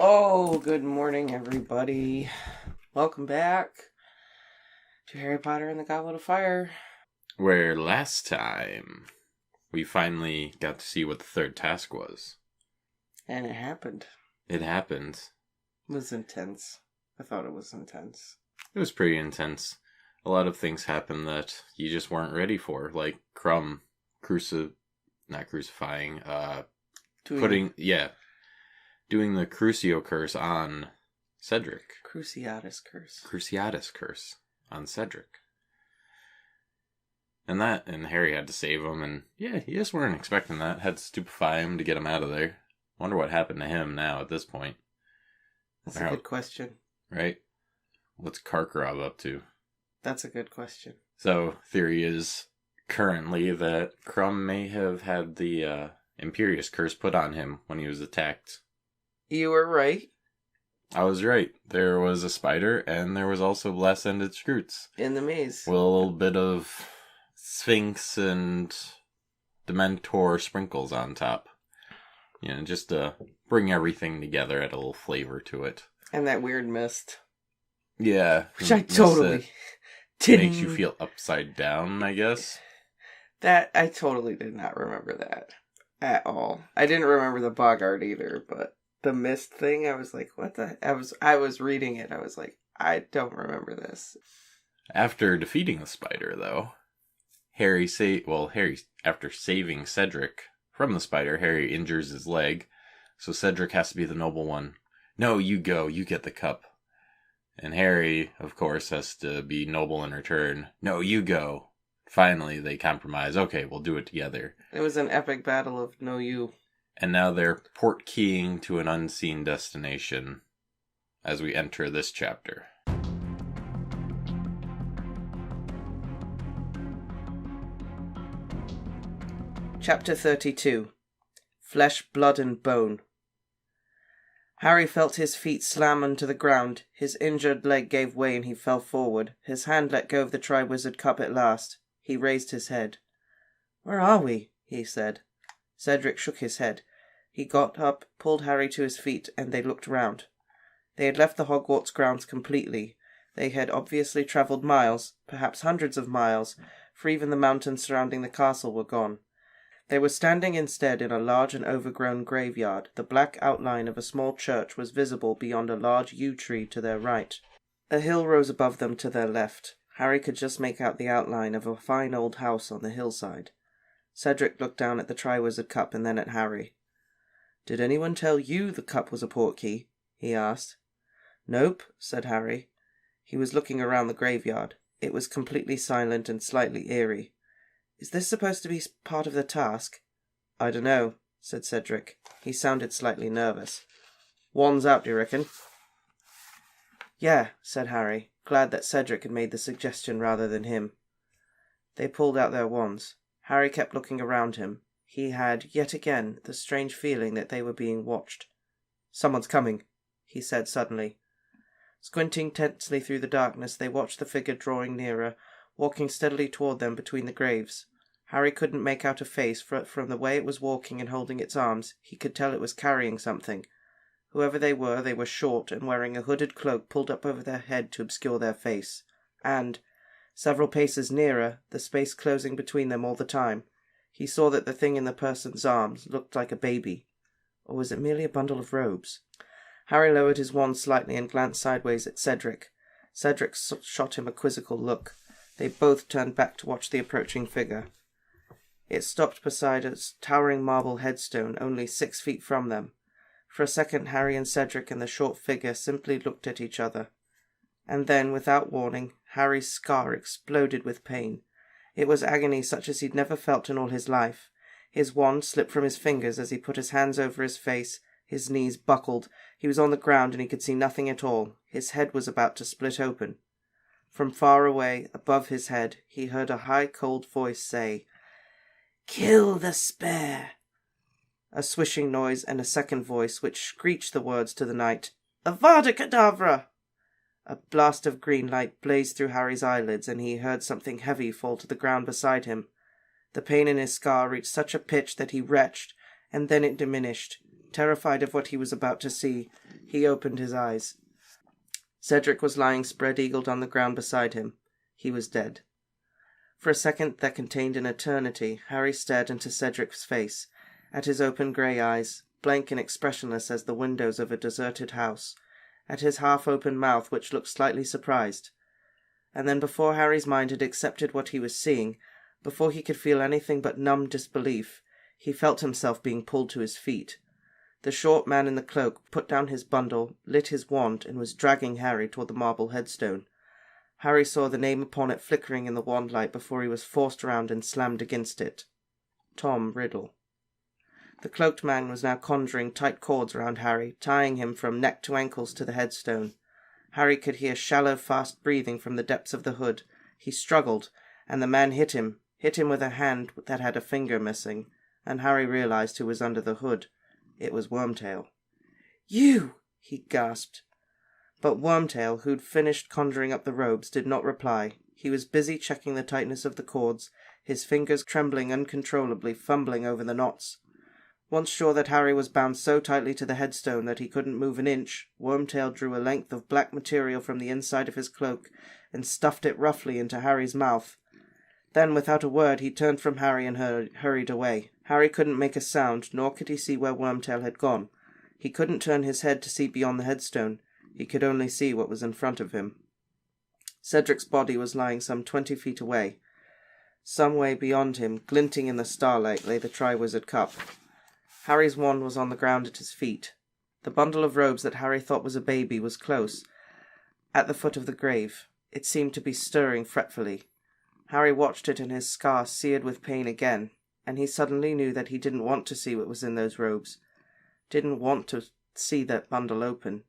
Oh, good morning, everybody. Welcome back to Harry Potter and the Goblet of Fire. Where last time we finally got to see what the third task was. And it happened. It happened. It was intense. I thought it was intense. It was pretty intense. A lot of things happened that you just weren't ready for, like Crumb doing the Crucio curse on Cedric. Cruciatus curse. Cruciatus curse on Cedric. And Harry had to save him, and yeah, you just weren't expecting that. Had to stupefy him to get him out of there. Wonder what happened to him now at this point. That's a good question. Right? What's Karkaroff up to? That's a good question. So, theory is currently that Crumb may have had the Imperious Curse put on him when he was attacked. You were right. I was right. There was a spider, and there was also blast-ended Scroots. In the maze. With a little bit of Sphinx and Dementor sprinkles on top. You know, just to bring everything together, add a little flavor to it. And that weird mist. Yeah. Which I totally didn't. Makes you feel upside down, I guess. I totally did not remember that at all. I didn't remember the Bogart either, but the mist thing, I was like, what the... I was reading it, I was like, I don't remember this. After defeating the spider, though, after saving Cedric from the spider, Harry injures his leg, so Cedric has to be the noble one. No, you go, you get the cup. And Harry, of course, has to be noble in return. No, you go. Finally, they compromise. Okay, we'll do it together. It was an epic battle of no you. And now they're port-keying to an unseen destination as we enter this chapter. Chapter 32. Flesh, Blood and Bone. Harry felt his feet slam onto the ground. His injured leg gave way and he fell forward. His hand let go of the Triwizard Cup at last. He raised his head. "Where are we?" he said. Cedric shook his head. He got up, pulled Harry to his feet, and they looked round. They had left the Hogwarts grounds completely. They had obviously travelled miles, perhaps hundreds of miles, for even the mountains surrounding the castle were gone. They were standing instead in a large and overgrown graveyard. The black outline of a small church was visible beyond a large yew tree to their right. A hill rose above them to their left. Harry could just make out the outline of a fine old house on the hillside. Cedric looked down at the Triwizard Cup and then at Harry. "Did anyone tell you the cup was a portkey?" he asked. "Nope," said Harry. He was looking around the graveyard. It was completely silent and slightly eerie. "Is this supposed to be part of the task?" "I dunno," said Cedric. He sounded slightly nervous. "Wands out, do you reckon?" "Yeah," said Harry, glad that Cedric had made the suggestion rather than him. They pulled out their wands. Harry kept looking around him. He had, yet again, the strange feeling that they were being watched. "Someone's coming," he said suddenly. Squinting tensely through the darkness, they watched the figure drawing nearer, walking steadily toward them between the graves. Harry couldn't make out a face, for from the way it was walking and holding its arms, he could tell it was carrying something. Whoever they were short and wearing a hooded cloak pulled up over their head to obscure their face. And, several paces nearer, the space closing between them all the time, he saw that the thing in the person's arms looked like a baby. Or was it merely a bundle of robes? Harry lowered his wand slightly and glanced sideways at Cedric. Cedric shot him a quizzical look. They both turned back to watch the approaching figure. It stopped beside a towering marble headstone only 6 feet from them. For a second, Harry and Cedric and the short figure simply looked at each other. And then, without warning, Harry's scar exploded with pain. It was agony such as he'd never felt in all his life. His wand slipped from his fingers as he put his hands over his face. His knees buckled. He was on the ground and he could see nothing at all. His head was about to split open. From far away, above his head, he heard a high, cold voice say, "Kill the spare." A swishing noise and a second voice which screeched the words to the night, "Avada Kedavra!" A blast of green light blazed through Harry's eyelids and he heard something heavy fall to the ground beside him. The pain in his scar reached such a pitch that he retched, and then it diminished. Terrified of what he was about to see, he opened his eyes. Cedric was lying spread-eagled on the ground beside him. He was dead. For a second that contained an eternity, Harry stared into Cedric's face, at his open grey eyes, blank and expressionless as the windows of a deserted house, at his half-open mouth which looked slightly surprised. And then before Harry's mind had accepted what he was seeing, before he could feel anything but numb disbelief, he felt himself being pulled to his feet. The short man in the cloak put down his bundle, lit his wand, and was dragging Harry toward the marble headstone. Harry saw the name upon it flickering in the wand light before he was forced around and slammed against it. Tom Riddle. The cloaked man was now conjuring tight cords around Harry, tying him from neck to ankles to the headstone. Harry could hear shallow, fast breathing from the depths of the hood. He struggled, and the man hit him with a hand that had a finger missing, and Harry realized who was under the hood. It was Wormtail. "You!" he gasped. But Wormtail, who'd finished conjuring up the robes, did not reply. He was busy checking the tightness of the cords, his fingers trembling uncontrollably, fumbling over the knots. Once sure that Harry was bound so tightly to the headstone that he couldn't move an inch, Wormtail drew a length of black material from the inside of his cloak and stuffed it roughly into Harry's mouth. Then, without a word, he turned from Harry and hurried away. Harry couldn't make a sound, nor could he see where Wormtail had gone. He couldn't turn his head to see beyond the headstone. He could only see what was in front of him. Cedric's body was lying some 20 feet away. Some way beyond him, glinting in the starlight, lay the Triwizard Cup. Harry's wand was on the ground at his feet. The bundle of robes that Harry thought was a baby was close, at the foot of the grave. It seemed to be stirring fretfully. Harry watched it, and his scar seared with pain again, and he suddenly knew that he didn't want to see what was in those robes, didn't want to see that bundle open.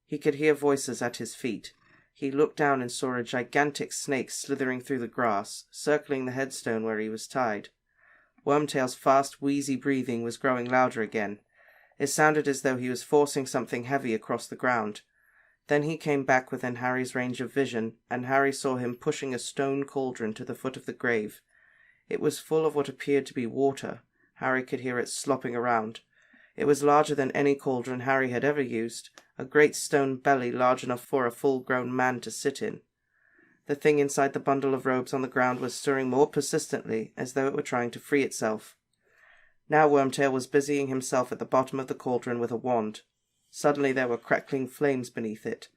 He could hear voices at his feet. He looked down and saw a gigantic snake slithering through the grass, circling the headstone where he was tied. Wormtail's fast, wheezy breathing was growing louder again. It sounded as though he was forcing something heavy across the ground. Then he came back within Harry's range of vision, and Harry saw him pushing a stone cauldron to the foot of the grave. It was full of what appeared to be water. Harry could hear it slopping around. It was larger than any cauldron Harry had ever used, a great stone belly large enough for a full-grown man to sit in. The thing inside the bundle of robes on the ground was stirring more persistently, as though it were trying to free itself. Now Wormtail was busying himself at the bottom of the cauldron with a wand. Suddenly there were crackling flames beneath it.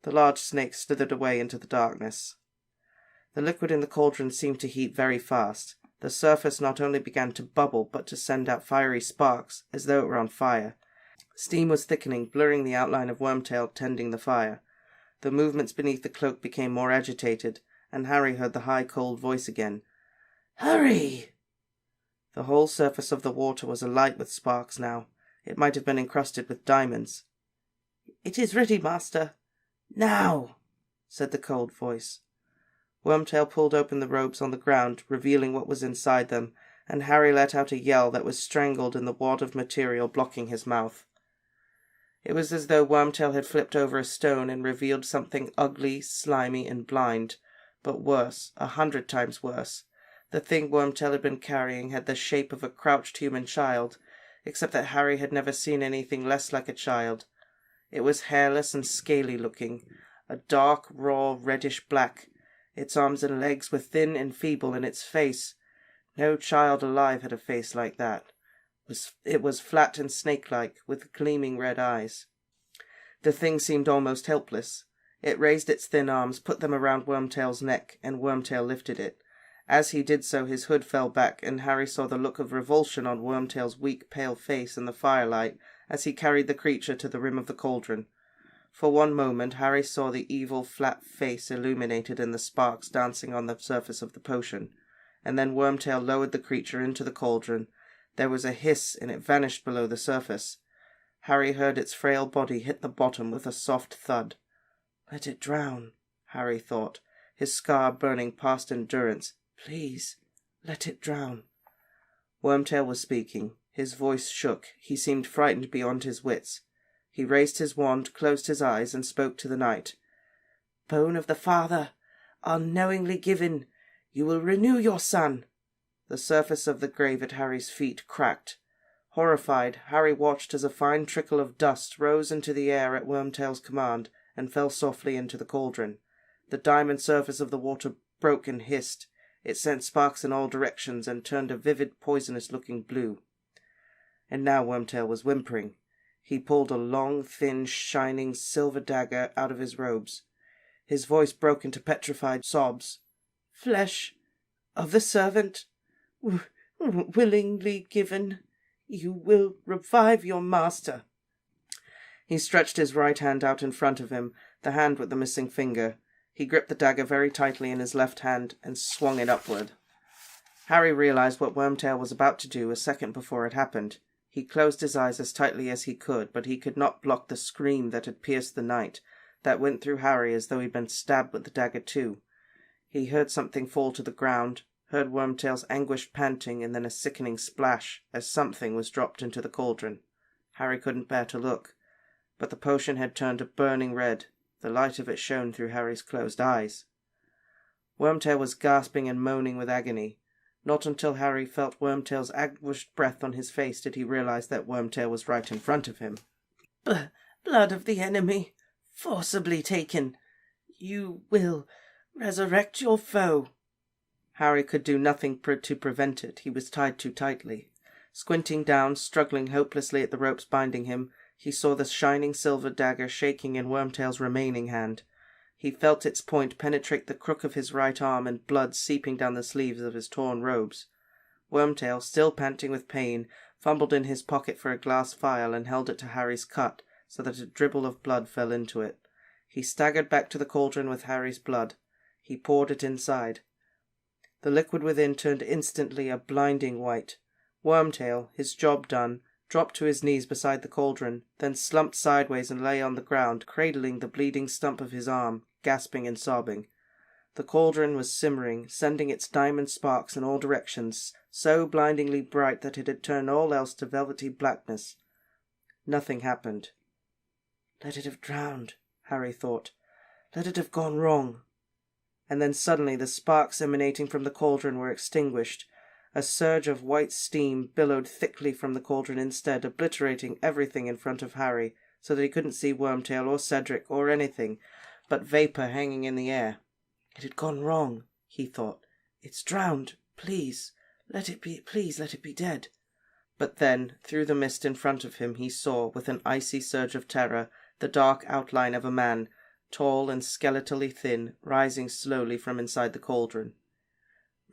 The large snake slithered away into the darkness. The liquid in the cauldron seemed to heat very fast. The surface not only began to bubble, but to send out fiery sparks, as though it were on fire. Steam was thickening, blurring the outline of Wormtail tending the fire. The movements beneath the cloak became more agitated, and Harry heard the high, cold voice again. "Hurry!" The whole surface of the water was alight with sparks now. It might have been encrusted with diamonds. "It is ready, master." "Now!" said the cold voice. Wormtail pulled open the robes on the ground, revealing what was inside them, and Harry let out a yell that was strangled in the wad of material blocking his mouth. It was as though Wormtail had flipped over a stone and revealed something ugly, slimy, and blind, but worse, 100 times worse. The thing Wormtail had been carrying had the shape of a crouched human child, except that Harry had never seen anything less like a child. It was hairless and scaly-looking, a dark, raw, reddish-black. Its arms and legs were thin and feeble, and its face— no child alive had a face like that. It was flat and snake-like, with gleaming red eyes. The thing seemed almost helpless. It raised its thin arms, put them around Wormtail's neck, and Wormtail lifted it. As he did so, his hood fell back, and Harry saw the look of revulsion on Wormtail's weak, pale face in the firelight as he carried the creature to the rim of the cauldron. For one moment, Harry saw the evil, flat face illuminated in the sparks dancing on the surface of the potion, and then Wormtail lowered the creature into the cauldron. There was a hiss, and it vanished below the surface. Harry heard its frail body hit the bottom with a soft thud. "Let it drown," Harry thought, his scar burning past endurance. "Please, let it drown." Wormtail was speaking. His voice shook. He seemed frightened beyond his wits. He raised his wand, closed his eyes, and spoke to the night. "Bone of the father, unknowingly given, you will renew your son." The surface of the grave at Harry's feet cracked. Horrified, Harry watched as a fine trickle of dust rose into the air at Wormtail's command and fell softly into the cauldron. The diamond surface of the water broke and hissed. It sent sparks in all directions and turned a vivid, poisonous-looking blue. And now Wormtail was whimpering. He pulled a long, thin, shining silver dagger out of his robes. His voice broke into petrified sobs. "Flesh of the servant, willingly given. You will revive your master." He stretched his right hand out in front of him, the hand with the missing finger. He gripped the dagger very tightly in his left hand and swung it upward. Harry realized what Wormtail was about to do a second before it happened. He closed his eyes as tightly as he could, but he could not block the scream that had pierced the night, that went through Harry as though he'd been stabbed with the dagger too. He heard something fall to the ground, heard Wormtail's anguished panting, and then a sickening splash as something was dropped into the cauldron. Harry couldn't bear to look, but the potion had turned a burning red. The light of it shone through Harry's closed eyes. Wormtail was gasping and moaning with agony. Not until Harry felt Wormtail's anguished breath on his face did he realize that Wormtail was right in front of him. "Blood of the enemy, forcibly taken. You will resurrect your foe." Harry could do nothing to prevent it. He was tied too tightly. Squinting down, struggling hopelessly at the ropes binding him, he saw the shining silver dagger shaking in Wormtail's remaining hand. He felt its point penetrate the crook of his right arm and blood seeping down the sleeves of his torn robes. Wormtail, still panting with pain, fumbled in his pocket for a glass vial and held it to Harry's cut so that a dribble of blood fell into it. He staggered back to the cauldron with Harry's blood. He poured it inside. The liquid within turned instantly a blinding white. Wormtail, his job done, dropped to his knees beside the cauldron, then slumped sideways and lay on the ground, cradling the bleeding stump of his arm, gasping and sobbing. The cauldron was simmering, sending its diamond sparks in all directions, so blindingly bright that it had turned all else to velvety blackness. Nothing happened. "Let it have drowned," Harry thought. "Let it have gone wrong." And then suddenly the sparks emanating from the cauldron were extinguished. A surge of white steam billowed thickly from the cauldron instead, obliterating everything in front of Harry, so that he couldn't see Wormtail or Cedric or anything, but vapour hanging in the air. It had gone wrong, he thought. "It's drowned. Please, let it be dead." But then, through the mist in front of him, he saw, with an icy surge of terror, the dark outline of a man, tall and skeletally thin, rising slowly from inside the cauldron.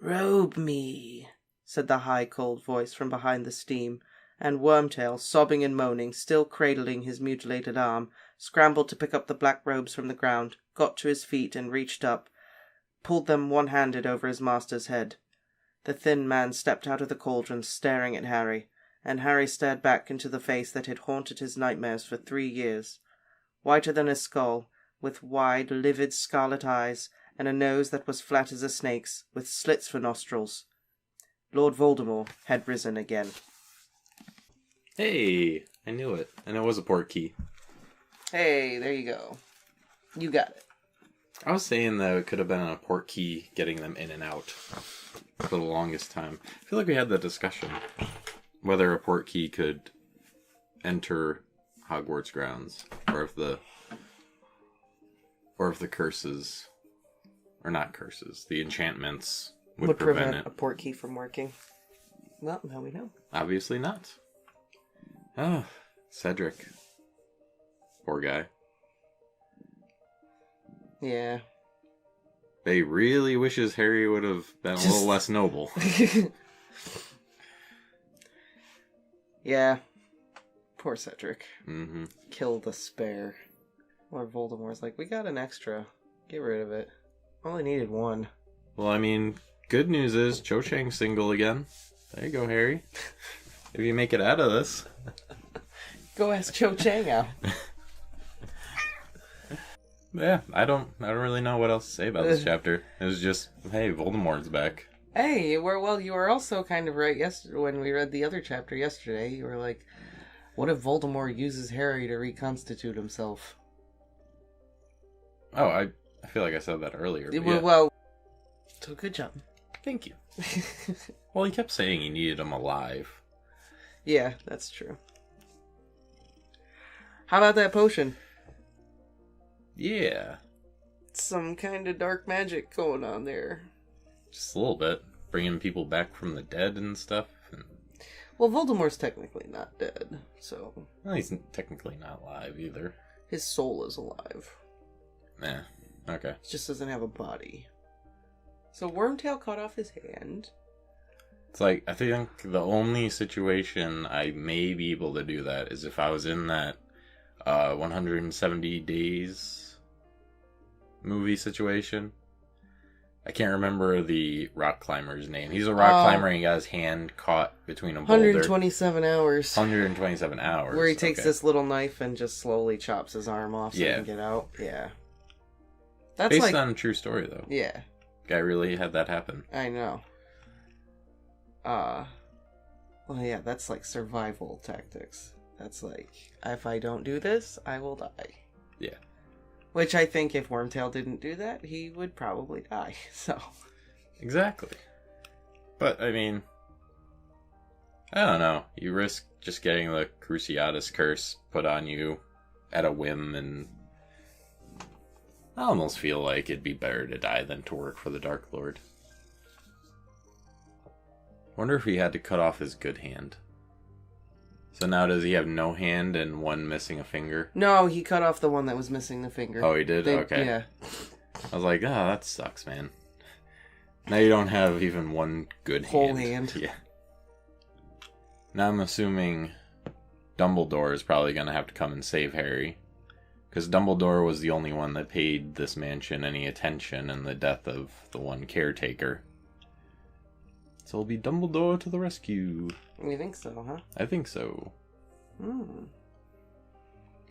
"Robe me," said the high, cold voice from behind the steam, and Wormtail, sobbing and moaning, still cradling his mutilated arm, scrambled to pick up the black robes from the ground, got to his feet and reached up, pulled them one-handed over his master's head. The thin man stepped out of the cauldron, staring at Harry, and Harry stared back into the face that had haunted his nightmares for 3 years. Whiter than a skull, with wide, livid scarlet eyes, and a nose that was flat as a snake's, with slits for nostrils. Lord Voldemort had risen again. Hey, I knew it. And it was a port key. Hey, there you go. You got it. I was saying that it could have been a port key getting them in and out for the longest time. I feel like we had that discussion. Whether a port key could enter Hogwarts grounds. Or if the curses, or not curses, the enchantments would prevent it. A port key from working. Well, now we know. Obviously not. Oh, Cedric. Poor guy. Yeah. They really wishes Harry would have been a little less noble. Yeah. Poor Cedric. Mm-hmm. Kill the spare. Lord Voldemort's like, we got an extra. Get rid of it. Only needed one. Well, I mean, good news is Cho Chang's single again. There you go, Harry. If you make it out of this. Go ask Cho Chang out. Yeah, I don't really know what else to say about this chapter. It was just, hey, Voldemort's back. Hey, you were also kind of right yesterday when we read the other chapter yesterday. You were like, what if Voldemort uses Harry to reconstitute himself? Oh, I feel like I said that earlier. Well, so good job. Thank you. Well, he kept saying he needed him alive. Yeah, that's true. How about that potion? Yeah. Some kind of dark magic going on there. Just a little bit. Bringing people back from the dead and stuff. Well, Voldemort's technically not dead, so... Well, he's technically not alive either. His soul is alive. Yeah. Okay. He just doesn't have a body. So Wormtail cut off his hand. It's like, I think the only situation I may be able to do that is if I was in that 170 Days movie situation. I can't remember the rock climber's name. He's a rock climber and he got his hand caught between a boulder. 127 hours. 127 hours. Where he takes this little knife and just slowly chops his arm off so he can get out. Yeah. That's based on a true story, though. Yeah. Guy really had that happen. I know. Well, yeah, that's like survival tactics. That's like, if I don't do this, I will die. Yeah. Which I think if Wormtail didn't do that, he would probably die. So. Exactly. But, I mean, I don't know. You risk just getting the Cruciatus curse put on you at a whim, and I almost feel like it'd be better to die than to work for the Dark Lord. Wonder if he had to cut off his good hand. So now does he have no hand and one missing a finger? No, he cut off the one that was missing the finger. Oh, he did? Okay. Yeah. I was like, that sucks, man. Now you don't have even one good whole hand. Yeah. Now I'm assuming Dumbledore is probably going to have to come and save Harry. Because Dumbledore was the only one that paid this mansion any attention in the death of the one caretaker. So it'll be Dumbledore to the rescue. You think so, huh? I think so.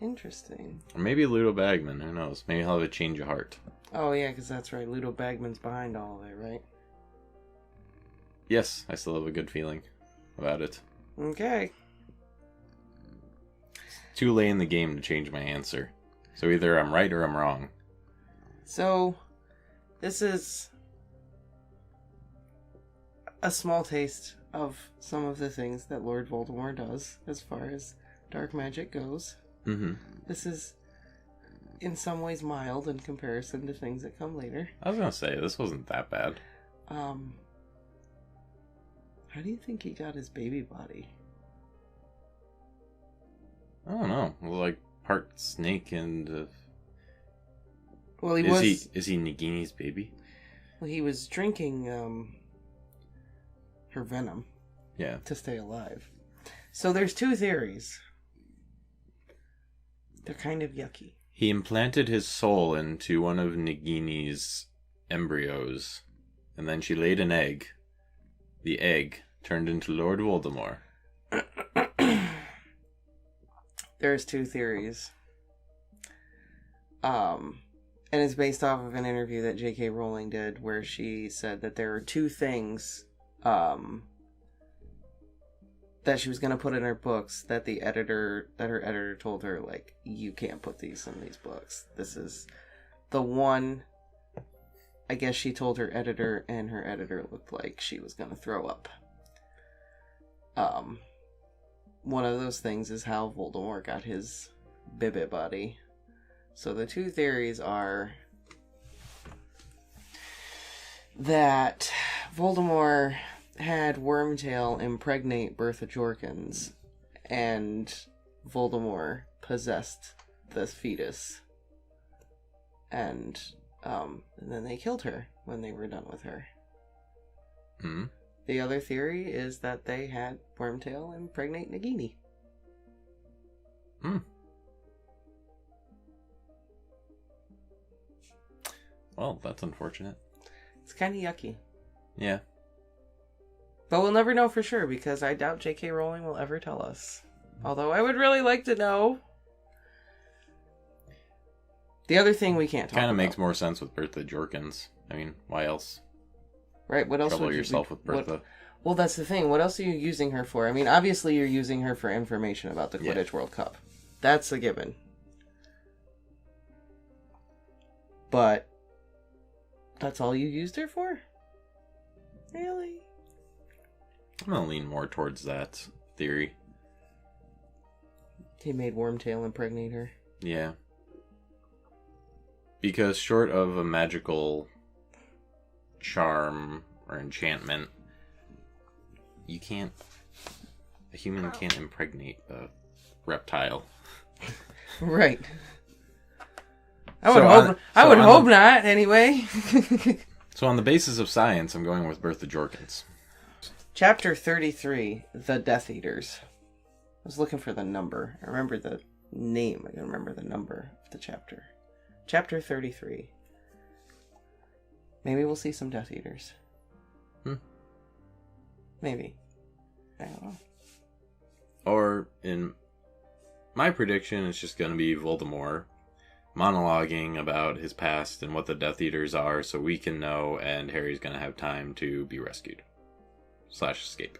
Interesting. Or maybe Ludo Bagman, who knows? Maybe he'll have a change of heart. Oh yeah, because that's right. Ludo Bagman's behind all of it, right? Yes, I still have a good feeling about it. Okay. Too late in the game to change my answer. So either I'm right or I'm wrong. So, this is a small taste of some of the things that Lord Voldemort does as far as dark magic goes. Mm-hmm. This is in some ways mild in comparison to things that come later. I was gonna say, this wasn't that bad. How do you think he got his baby body? I don't know. Well, like part snake and. Well, he Is he Nagini's baby? Well, he was drinking her venom. Yeah. To stay alive. So there's two theories. They're kind of yucky. He implanted his soul into one of Nagini's embryos, and then she laid an egg. The egg turned into Lord Voldemort. There's two theories. And it's based off of an interview that J.K. Rowling did where she said that there are two things that she was going to put in her books that her editor told her, like, you can't put these in these books. This is the one, I guess she told her editor, and her editor looked like she was going to throw up. One of those things is how Voldemort got his Bibbit body. So the two theories are that Voldemort had Wormtail impregnate Bertha Jorkins, and Voldemort possessed the fetus, and then they killed her when they were done with her. Hmm. The other theory is that they had Wormtail impregnate Nagini. Hmm. Well, that's unfortunate. It's kind of yucky. Yeah. But we'll never know for sure, because I doubt J.K. Rowling will ever tell us. Although I would really like to know. The other thing we can't talk about. Kind of makes more sense with Bertha Jorkins. I mean, why else? Right, what else Trouble would yourself with Bertha. Well, that's the thing. What else are you using her for? I mean, obviously you're using her for information about the Quidditch World Cup. That's a given. But that's all you used her for? Really? I'm going to lean more towards that theory. He made Wormtail impregnate her. Yeah. Because short of a magical charm or enchantment, a human can't impregnate a reptile. Right. I would hope not, anyway. So on the basis of science, I'm going with Bertha Jorkins. Chapter 33, The Death Eaters. I was looking for the number. I remember the name. I don't remember the number of the chapter. Chapter 33. Maybe we'll see some Death Eaters. Maybe. I don't know. Or, in my prediction, it's just going to be Voldemort monologuing about his past and what the Death Eaters are so we can know, and Harry's going to have time to be rescued. / escape.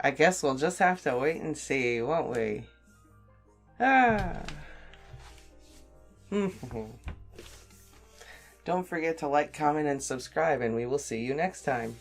I guess we'll just have to wait and see, won't we? Don't forget to like, comment, and subscribe, and we will see you next time.